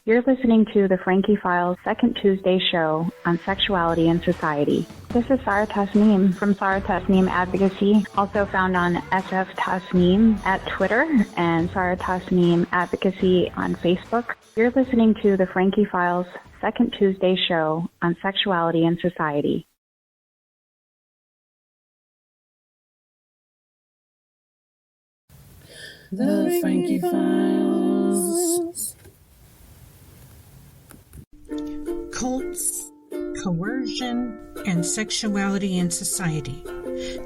You're listening to the Frankie Files second Tuesday show on Sexuality and Society. This is Sarah Tasneem from Sarah Tasneem Advocacy, also found on SF Tasneem at Twitter and Sarah Tasneem Advocacy on Facebook. You're listening to the Frankie Files second Tuesday show on Sexuality and Society. The Frankie Files. Cults, coercion, and sexuality in society.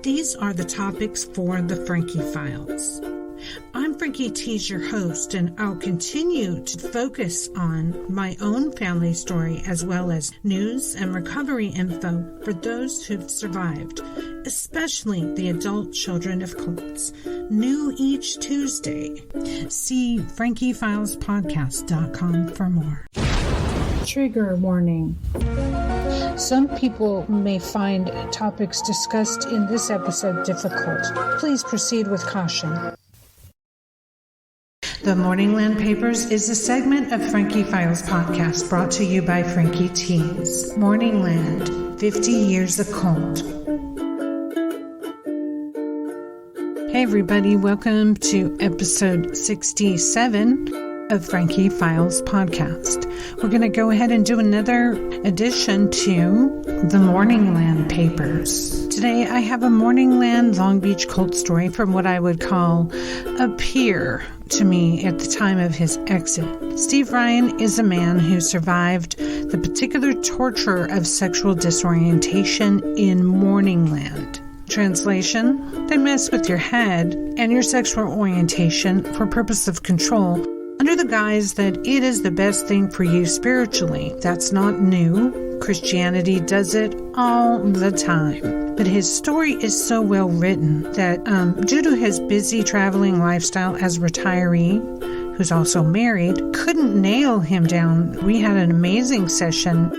These are the topics for the Frankie Files. I'm Frankie Tues, your host, and I'll continue to focus on my own family story as well as news and recovery info for those who've survived, especially the adult children of cults. New each Tuesday. See FrankieFilesPodcast.com for more. Trigger warning. Some people may find topics discussed in this episode difficult. Please proceed with caution. The Morningland Papers is a segment of Frankie Files podcast brought to you by Frankie Tues. Morningland, 50 Years a Cult. Hey everybody, welcome to episode 67 of Frankie Files podcast. We're going to go ahead and do another addition to the Morningland Papers. Today I have a Morningland Long Beach cult story from what I would call a peer to me at the time of his exit. Steve Ryan is a man who survived the particular torture of sexual disorientation in Morningland. Translation: they mess with your head and your sexual orientation for purpose of control under the guise that it is the best thing for you spiritually. That's not new. Christianity does it all the time. But his story is so well written that due to his busy traveling lifestyle as a retiree, who's also married, couldn't nail him down. We had an amazing session.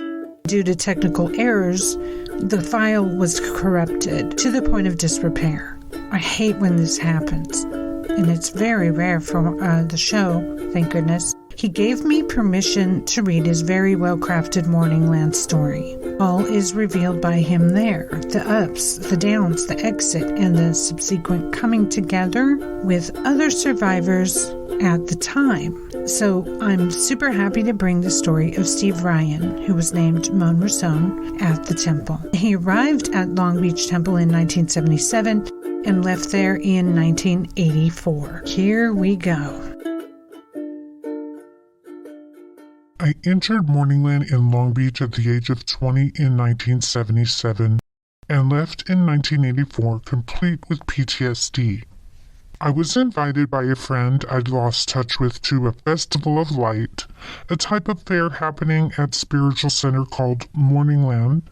Due to technical errors, the file was corrupted to the point of disrepair. I hate when this happens, and it's very rare for the show, thank goodness. He gave me permission to read his very well-crafted Morningland story. All is revealed by him there. The ups, the downs, the exit, and the subsequent coming together with other survivors at the time. So I'm super happy to bring the story of Steve Ryan, who was named Mon Rason, at the temple. He arrived at Long Beach Temple in 1977 and left there in 1984. Here we go. I entered Morningland in Long Beach at the age of 20 in 1977 and left in 1984 complete with PTSD. I was invited by a friend I'd lost touch with to a Festival of Light, a type of fair happening at Spiritual Center called Morningland,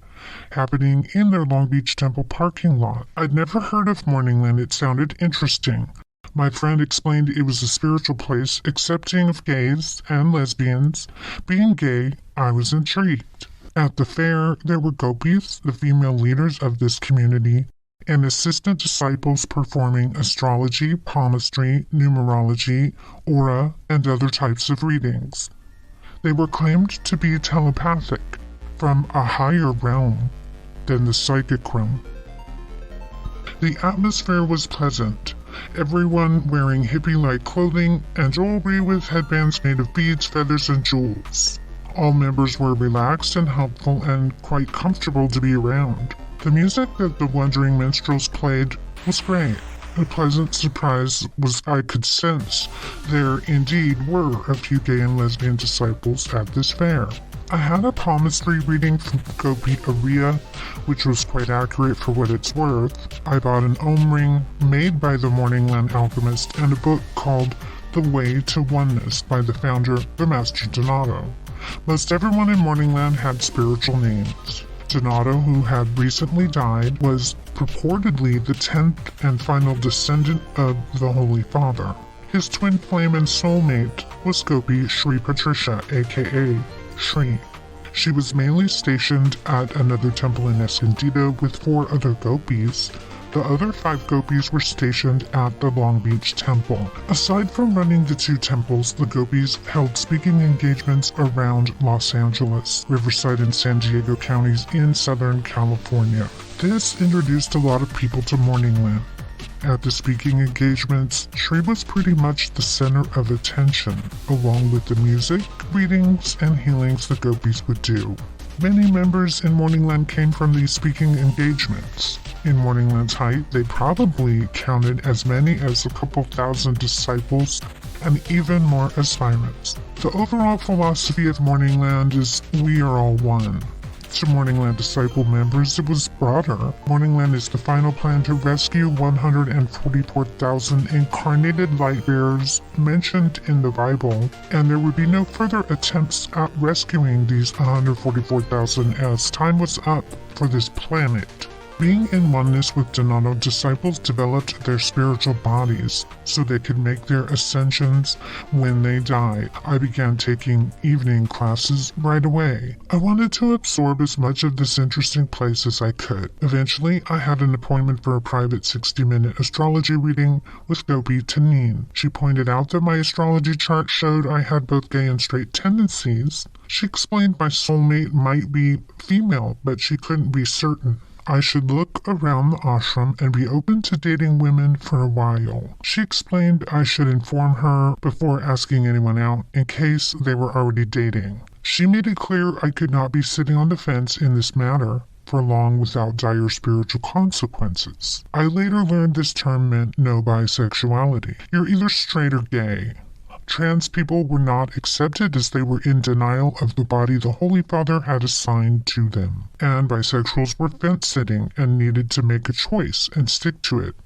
happening in their Long Beach Temple parking lot. I'd never heard of Morningland. It sounded interesting. My friend explained it was a spiritual place accepting of gays and lesbians. Being gay, I was intrigued. At the fair, there were gopis, the female leaders of this community, and assistant disciples performing astrology, palmistry, numerology, aura, and other types of readings. They were claimed to be telepathic, from a higher realm than the psychic realm. The atmosphere was pleasant, everyone wearing hippie-like clothing and jewelry with headbands made of beads, feathers, and jewels. All members were relaxed and helpful and quite comfortable to be around. The music that the Wandering Minstrels played was great. A pleasant surprise was I could sense there indeed were a few gay and lesbian disciples at this fair. I had a palmistry reading from Gopi Arya, which was quite accurate for what it's worth. I bought an Om ring made by the Morningland alchemist and a book called The Way to Oneness by the founder, the Master Donato. Most everyone in Morningland had spiritual names. Donato, who had recently died, was purportedly the 10th and final descendant of the Holy Father. His twin flame and soulmate was Gopi Sri Patricia, aka Shri. She was mainly stationed at another temple in Escondido with 4 other gopis, The other 5 gopis were stationed at the Long Beach Temple. Aside from running the 2 temples, the gopis held speaking engagements around Los Angeles, Riverside, and San Diego counties in Southern California. This introduced a lot of people to Morningland. At the speaking engagements, Shri was pretty much the center of attention, along with the music, readings, and healings the gopis would do. Many members in Morningland came from these speaking engagements. In Morningland's height, they probably counted as many as a couple thousand disciples and even more aspirants. The overall philosophy of Morningland is we are all one. To Morningland disciple members, it was broader. Morningland is the final plan to rescue 144,000 incarnated light bearers mentioned in the Bible, and there would be no further attempts at rescuing these 144,000 as time was up for this planet. Being in oneness with Donato, disciples developed their spiritual bodies so they could make their ascensions when they die. I began taking evening classes right away. I wanted to absorb as much of this interesting place as I could. Eventually, I had an appointment for a private 60-minute astrology reading with Gopi Tanin. She pointed out that my astrology chart showed I had both gay and straight tendencies. She explained my soulmate might be female, but she couldn't be certain. I should look around the ashram and be open to dating women for a while. She explained I should inform her before asking anyone out in case they were already dating. She made it clear I could not be sitting on the fence in this matter for long without dire spiritual consequences. I later learned this term meant no bisexuality. You're either straight or gay. Trans people were not accepted as they were in denial of the body the Holy Father had assigned to them, and bisexuals were fence-sitting and needed to make a choice and stick to it.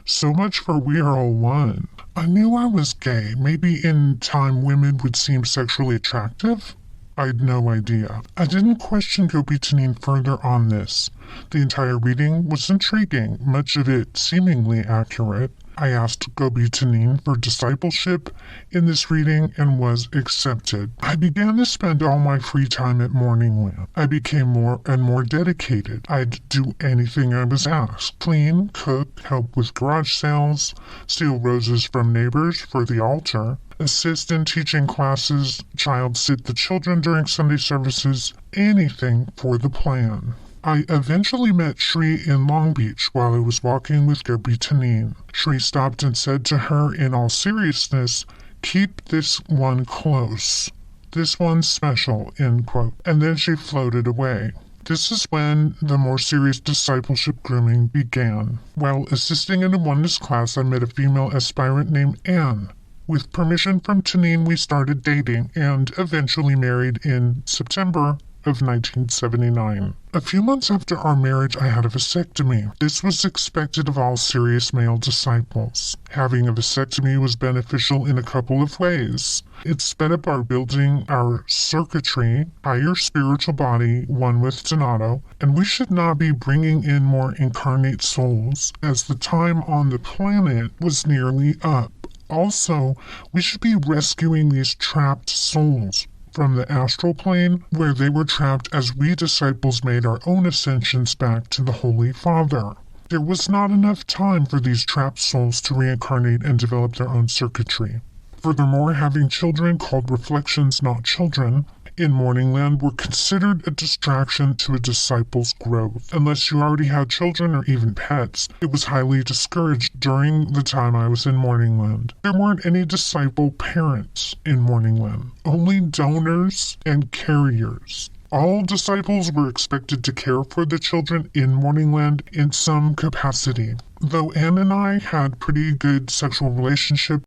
So much for we are all one. I knew I was gay. Maybe in time women would seem sexually attractive? I'd no idea. I didn't question Gopi Tanin further on this. The entire reading was intriguing, much of it seemingly accurate. I asked Gopi Tanin for discipleship in this reading and was accepted. I began to spend all my free time at Morningland. I became more and more dedicated. I'd do anything I was asked. Clean, cook, help with garage sales, steal roses from neighbors for the altar, assist in teaching classes, child sit the children during Sunday services, anything for the plan. I eventually met Shri in Long Beach while I was walking with Gopi Tanin. Shri stopped and said to her in all seriousness, "Keep this one close. This one's special," end quote. And then she floated away. This is when the more serious discipleship grooming began. While assisting in a oneness class, I met a female aspirant named Anne. With permission from Tanin, we started dating and eventually married in September of 1979. A few months after our marriage, I had a vasectomy. This was expected of all serious male disciples. Having a vasectomy was beneficial in a couple of ways. It sped up our building our circuitry, higher spiritual body, one with Donato, and we should not be bringing in more incarnate souls, as the time on the planet was nearly up. Also, we should be rescuing these trapped souls from the astral plane, where they were trapped as we disciples made our own ascensions back to the Holy Father. There was not enough time for these trapped souls to reincarnate and develop their own circuitry. Furthermore, having children, called reflections, not children, in Morningland were considered a distraction to a disciple's growth. Unless you already had children or even pets, it was highly discouraged during the time I was in Morningland. There weren't any disciple parents in Morningland, only donors and carriers. All disciples were expected to care for the children in Morningland in some capacity. Though Anne and I had pretty good sexual relationship,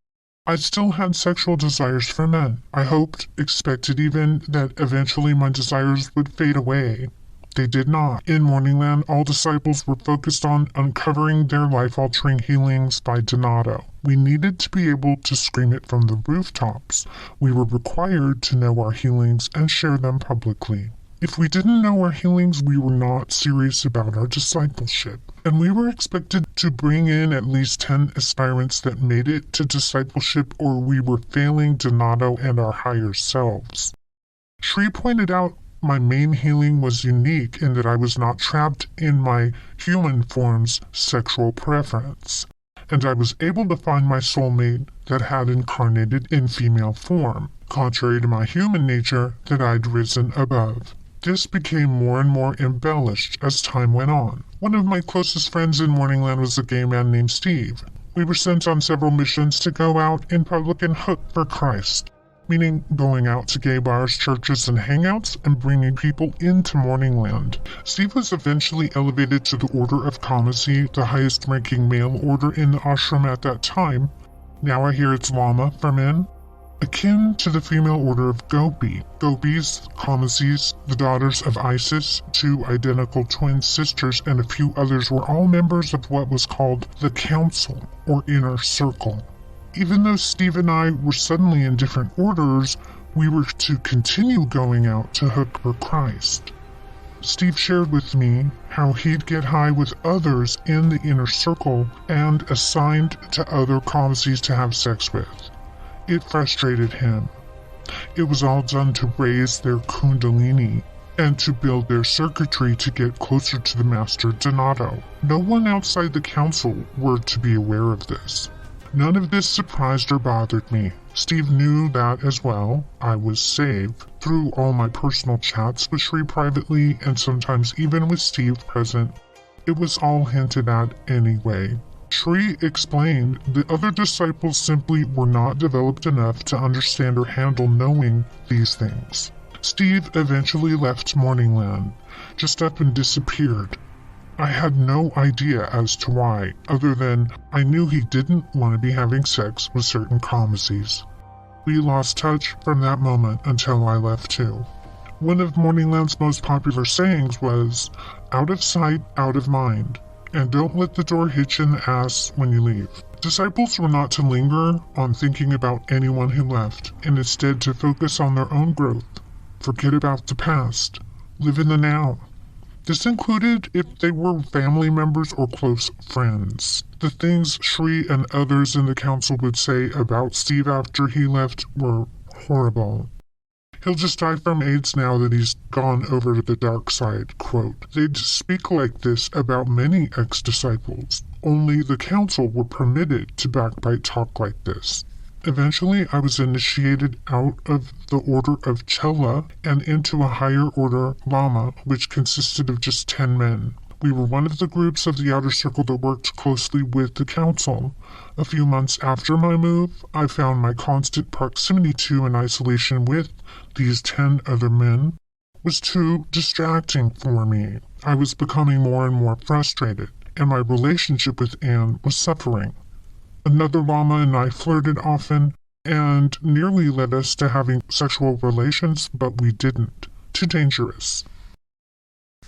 I still had sexual desires for men. I hoped, expected even, that eventually my desires would fade away. They did not. In Morningland, all disciples were focused on uncovering their life-altering healings by Donato. We needed to be able to scream it from the rooftops. We were required to know our healings and share them publicly. If we didn't know our healings, we were not serious about our discipleship. And we were expected to bring in at least 10 aspirants that made it to discipleship, or we were failing Donato and our higher selves. Shri pointed out my main healing was unique in that I was not trapped in my human form's sexual preference, and I was able to find my soulmate that had incarnated in female form, contrary to my human nature that I'd risen above. This became more and more embellished as time went on. One of my closest friends in Morningland was a gay man named Steve. We were sent on several missions to go out in public and hook for Christ, meaning going out to gay bars, churches, and hangouts and bringing people into Morningland. Steve was eventually elevated to the Order of Kamasi, the highest-ranking male order in the ashram at that time. Now I hear it's Lama for men. Akin to the female order of Gopi. Gopis, Kamasis, the daughters of Isis, two identical twin sisters, and a few others were all members of what was called the Council, or Inner Circle. Even though Steve and I were suddenly in different orders, we were to continue going out to hook for Christ. Steve shared with me how he'd get high with others in the Inner Circle and assigned to other Kamasis to have sex with. It frustrated him. It was all done to raise their kundalini and to build their circuitry to get closer to the Master Donato. No one outside the council were to be aware of this. None of this surprised or bothered me. Steve knew that as well. I was saved through all my personal chats with Shri privately, and sometimes even with Steve present. It was all hinted at anyway. Shri explained the other disciples simply were not developed enough to understand or handle knowing these things. Steve eventually left Morningland, just up and disappeared. I had no idea as to why, other than I knew he didn't want to be having sex with certain Kamasis. We lost touch from that moment until I left too. One of Morningland's most popular sayings was, "Out of sight, out of mind," and don't let the door hit you in the ass when you leave. Disciples were not to linger on thinking about anyone who left, and instead to focus on their own growth. Forget about the past. Live in the now. This included if they were family members or close friends. The things Shri and others in the council would say about Steve after he left were horrible. "He'll just die from AIDS now that he's gone over to the dark side," quote. They'd speak like this about many ex-disciples. Only the council were permitted to backbite talk like this. Eventually, I was initiated out of the order of Chela and into a higher order, Lama, which consisted of just 10 men. We were one of the groups of the outer circle that worked closely with the council. A few months after my move, I found my constant proximity to and isolation with these 10 other men was too distracting for me. I was becoming more and more frustrated, and my relationship with Anne was suffering. Another Lama and I flirted often and nearly led us to having sexual relations, but we didn't. Too dangerous.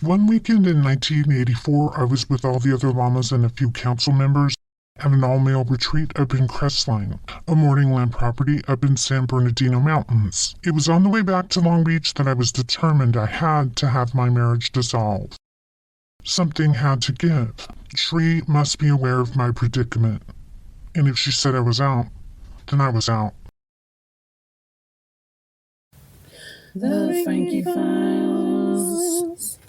One weekend in 1984, I was with all the other Lamas and a few council members at an all-male retreat up in Crestline, a Morningland property up in San Bernardino Mountains. It was on the way back to Long Beach that I was determined I had to have my marriage dissolve. Something had to give. Shri must be aware of my predicament. And if she said I was out, then I was out. The Frankie Files.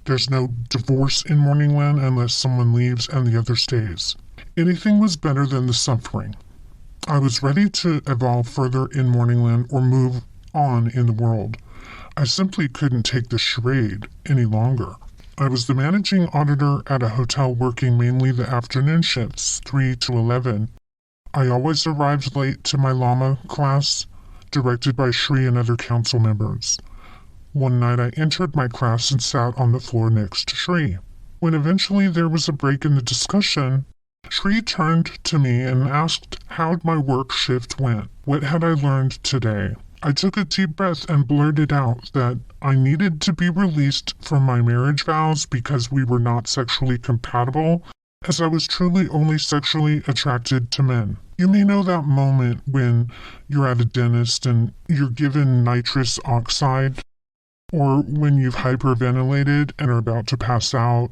There's no divorce in Morningland unless someone leaves and the other stays. Anything was better than the suffering. I was ready to evolve further in Morningland or move on in the world. I simply couldn't take the charade any longer. I was the managing auditor at a hotel working mainly the afternoon shifts, 3 to 11. I always arrived late to my Lama class, directed by Shri and other council members. One night I entered my class and sat on the floor next to Shri. When eventually there was a break in the discussion, Shri turned to me and asked how my work shift went. What had I learned today? I took a deep breath and blurted out that I needed to be released from my marriage vows because we were not sexually compatible, as I was truly only sexually attracted to men. You may know that moment when you're at a dentist and you're given nitrous oxide, or when you've hyperventilated and are about to pass out,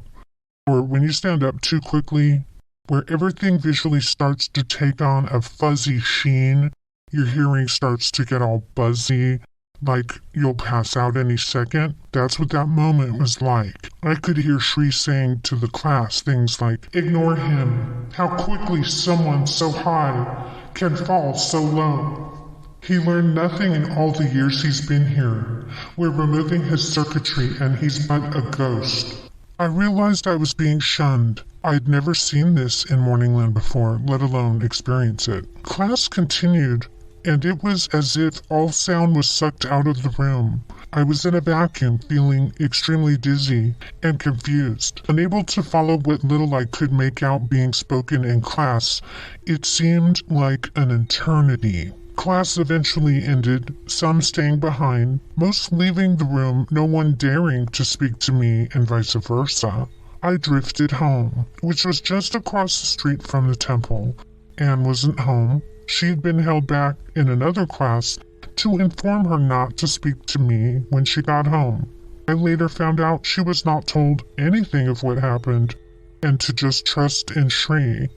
or when you stand up too quickly, where everything visually starts to take on a fuzzy sheen Your hearing starts to get all buzzy, like you'll pass out any second. That's what that moment was like. I could hear Shri saying to the class things like, "Ignore him. How quickly someone so high can fall so low. He learned nothing in all the years he's been here. We're removing his circuitry and he's but a ghost." I realized I was being shunned. I'd never seen this in Morningland before, let alone experience it. Class continued, and it was as if all sound was sucked out of the room. I was in a vacuum, feeling extremely dizzy and confused. Unable to follow what little I could make out being spoken in class, it seemed like an eternity. Class eventually ended, some staying behind, most leaving the room, no one daring to speak to me, and vice versa. I drifted home, which was just across the street from the temple. Anne wasn't home. She had been held back in another class to inform her not to speak to me when she got home. I later found out she was not told anything of what happened, and to just trust in Shri.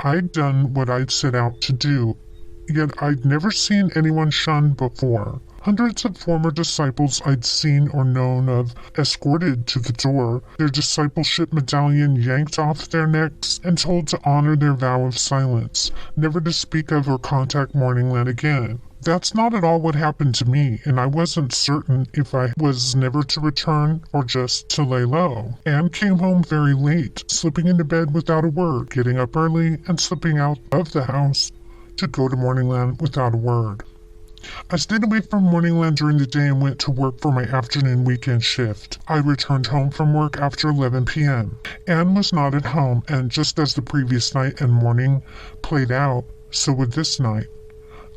I'd done what I'd set out to do, yet I'd never seen anyone shunned before. Hundreds of former disciples I'd seen or known of escorted to the door, their discipleship medallion yanked off their necks and told to honor their vow of silence, never to speak of or contact Morningland again. That's not at all what happened to me, and I wasn't certain if I was never to return or just to lay low. Anne came home very late, slipping into bed without a word, getting up early and slipping out of the house to go to Morningland without a word. I stayed away from Morningland during the day and went to work for my afternoon weekend shift. I returned home from work after 11 p.m. Anne was not at home, and just as the previous night and morning played out, so would this night.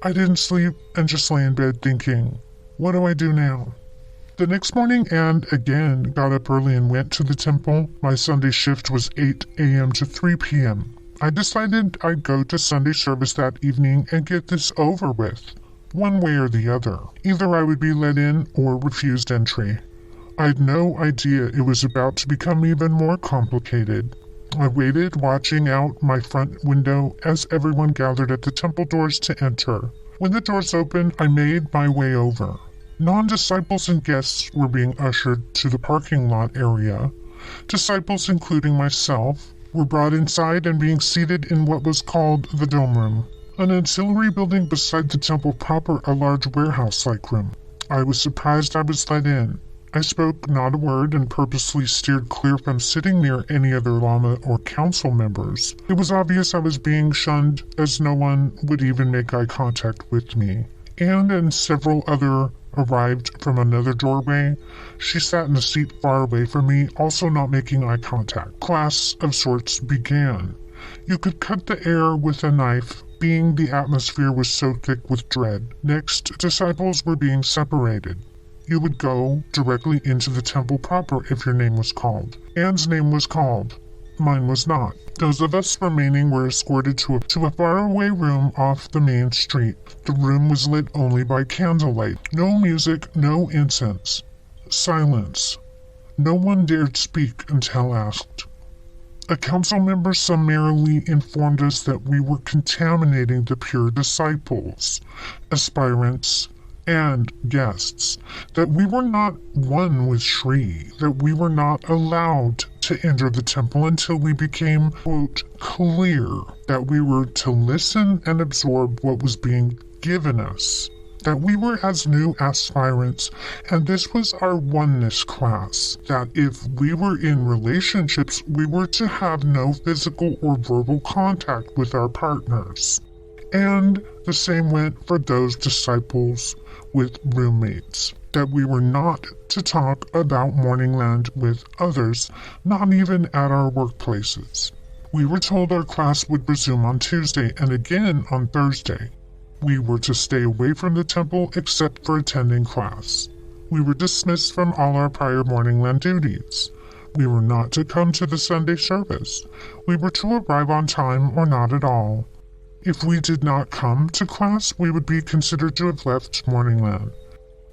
I didn't sleep and just lay in bed thinking, what do I do now? The next morning, Anne again got up early and went to the temple. My Sunday shift was 8 a.m. to 3 p.m. I decided I'd go to Sunday service that evening and get this over with. One way or the other. Either I would be let in or refused entry. I had no idea it was about to become even more complicated. I waited, watching out my front window as everyone gathered at the temple doors to enter. When the doors opened, I made my way over. Non-disciples and guests were being ushered to the parking lot area. Disciples, including myself, were brought inside and being seated in what was called the dome room, an ancillary building beside the temple proper, a large warehouse-like room. I was surprised I was let in. I spoke not a word and purposely steered clear from sitting near any other lama or council members. It was obvious I was being shunned, as no one would even make eye contact with me. Anne and several other arrived from another doorway. She sat in a seat far away from me, also not making eye contact. Class of sorts began. You could cut the air with a knife, being the atmosphere was so thick with dread. Next, disciples were being separated. You would go directly into the temple proper if your name was called. Anne's name was called. Mine was not. Those of us remaining were escorted to a faraway room off the main street. The room was lit only by candlelight. No music, no incense. Silence. No one dared speak until asked. A council member summarily informed us that we were contaminating the pure disciples, aspirants, and guests, that we were not one with Shri, that we were not allowed to enter the temple until we became, quote, clear, that we were to listen and absorb what was being given us, that we were as new aspirants, and this was our oneness class, that if we were in relationships, we were to have no physical or verbal contact with our partners. And the same went for those disciples with roommates, that we were not to talk about Morningland with others, not even at our workplaces. We were told our class would resume on Tuesday and again on Thursday. We were to stay away from the temple except for attending class. We were dismissed from all our prior Morningland duties. We were not to come to the Sunday service. We were to arrive on time or not at all. If we did not come to class, we would be considered to have left Morningland.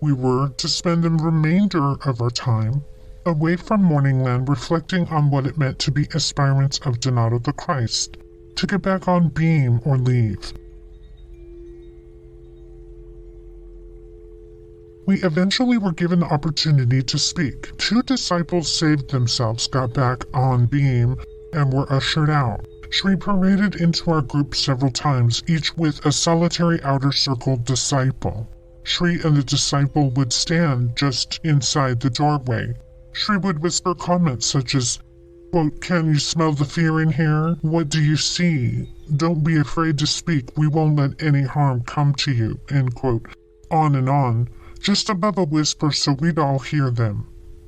We were to spend the remainder of our time away from Morningland reflecting on what it meant to be aspirants of Donato the Christ, to get back on beam or leave. We eventually were given the opportunity to speak. 2 disciples saved themselves, got back on beam, and were ushered out. Shri paraded into our group several times, each with a solitary outer circle disciple. Shri and the disciple would stand just inside the doorway. Shri would whisper comments such as, quote, "Can you smell the fear in here? What do you see? Don't be afraid to speak. We won't let any harm come to you," end quote. On and on, just above a whisper so we'd all hear them.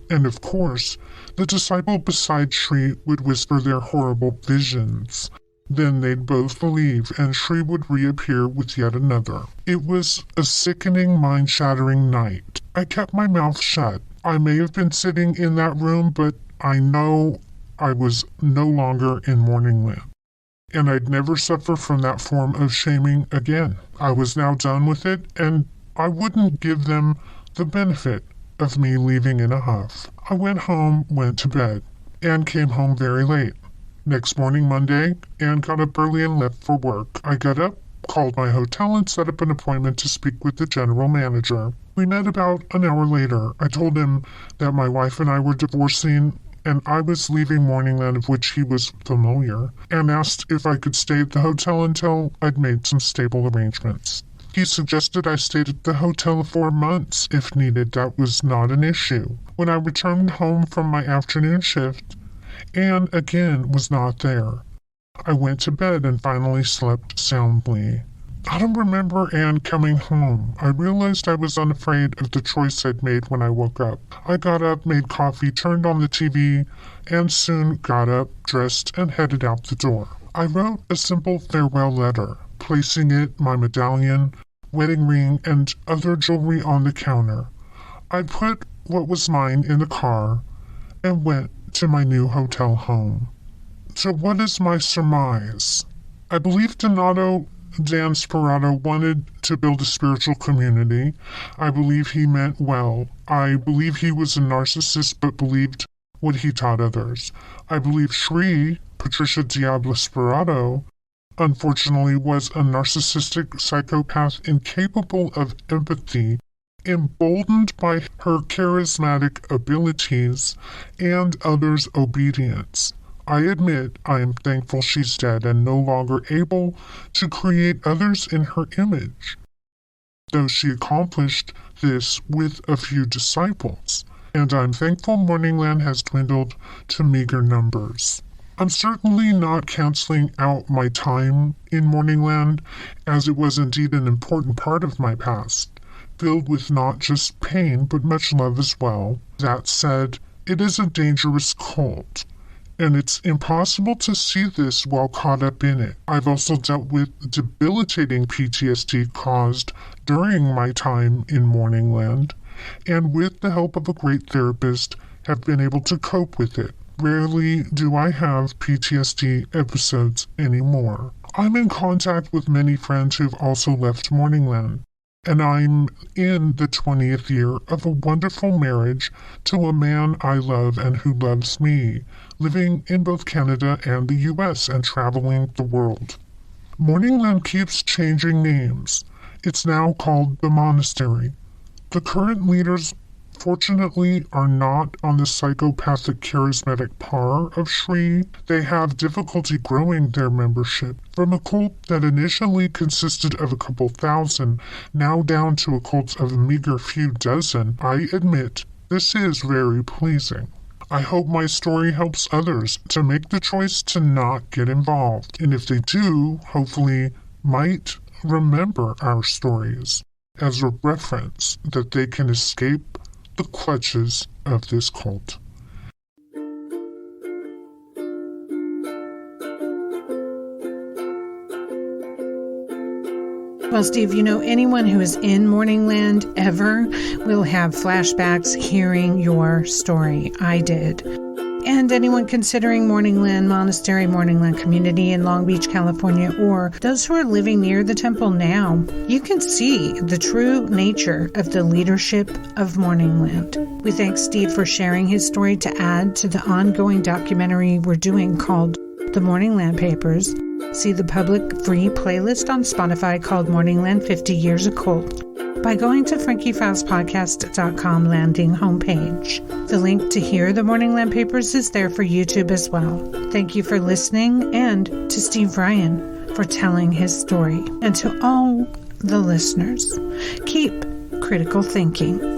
And of course, the disciple beside Shri would whisper their horrible visions. Then they'd both leave, and Shri would reappear with yet another. It was a sickening, mind-shattering night. I kept my mouth shut. I may have been sitting in that room, but I know I was no longer in Morningland. And I'd never suffer from that form of shaming again. I was now done with it, and I wouldn't give them the benefit of me leaving in a huff. I went home, went to bed, and came home very late. Next morning, Monday, Anne got up early and left for work. I got up, called my hotel, and set up an appointment to speak with the general manager. We met about an hour later. I told him that my wife and I were divorcing, and I was leaving Morningland, of which he was familiar, and asked if I could stay at the hotel until I'd made some stable arrangements. He suggested I stayed at the hotel for months if needed. That was not an issue. When I returned home from my afternoon shift, Anne again was not there. I went to bed and finally slept soundly. I don't remember Anne coming home. I realized I was unafraid of the choice I'd made when I woke up. I got up, made coffee, turned on the TV, and soon got up, dressed, and headed out the door. I wrote a simple farewell letter, placing it, my medallion, wedding ring, and other jewelry on the counter. I put what was mine in the car and went to my new hotel home. So what is my surmise? I believe Donato Dan Sperato wanted to build a spiritual community. I believe he meant well. I believe he was a narcissist but believed what he taught others. I believe Shri, Patricia Diablo Sperato, unfortunately was a narcissistic psychopath incapable of empathy, emboldened by her charismatic abilities and others' obedience. I admit I am thankful she's dead and no longer able to create others in her image, though she accomplished this with a few disciples, and I'm thankful Morningland has dwindled to meager numbers. I'm certainly not canceling out my time in Morningland, as it was indeed an important part of my past, filled with not just pain but much love as well. That said, it is a dangerous cult, and it's impossible to see this while caught up in it. I've also dealt with debilitating PTSD caused during my time in Morningland, and with the help of a great therapist, have been able to cope with it. Rarely do I have PTSD episodes anymore. I'm in contact with many friends who've also left Morningland, and I'm in the 20th year of a wonderful marriage to a man I love and who loves me, living in both Canada and the US and traveling the world. Morningland keeps changing names. It's now called the Monastery. The current leaders, fortunately, are not on the psychopathic charismatic par of Shri. They have difficulty growing their membership from a cult that initially consisted of a couple thousand, now down to a cult of a meager few dozen. I admit, this is very pleasing. I hope my story helps others to make the choice to not get involved, and if they do, hopefully might remember our stories as a reference that they can escape the clutches of this cult. Well, Steve, anyone who is in Morningland ever will have flashbacks hearing your story. I did. And anyone considering Morningland Monastery, Morningland Community in Long Beach, California, or those who are living near the temple now, you can see the true nature of the leadership of Morningland. We thank Steve for sharing his story to add to the ongoing documentary we're doing called The Morningland Papers. See the public free playlist on Spotify called Morningland 50 Years Occult by going to FrankieFilesPodcast.com landing homepage. The link to hear the Morningland Papers is there for YouTube as well. Thank you for listening, and to Steve Ryan for telling his story. And to all the listeners, keep critical thinking.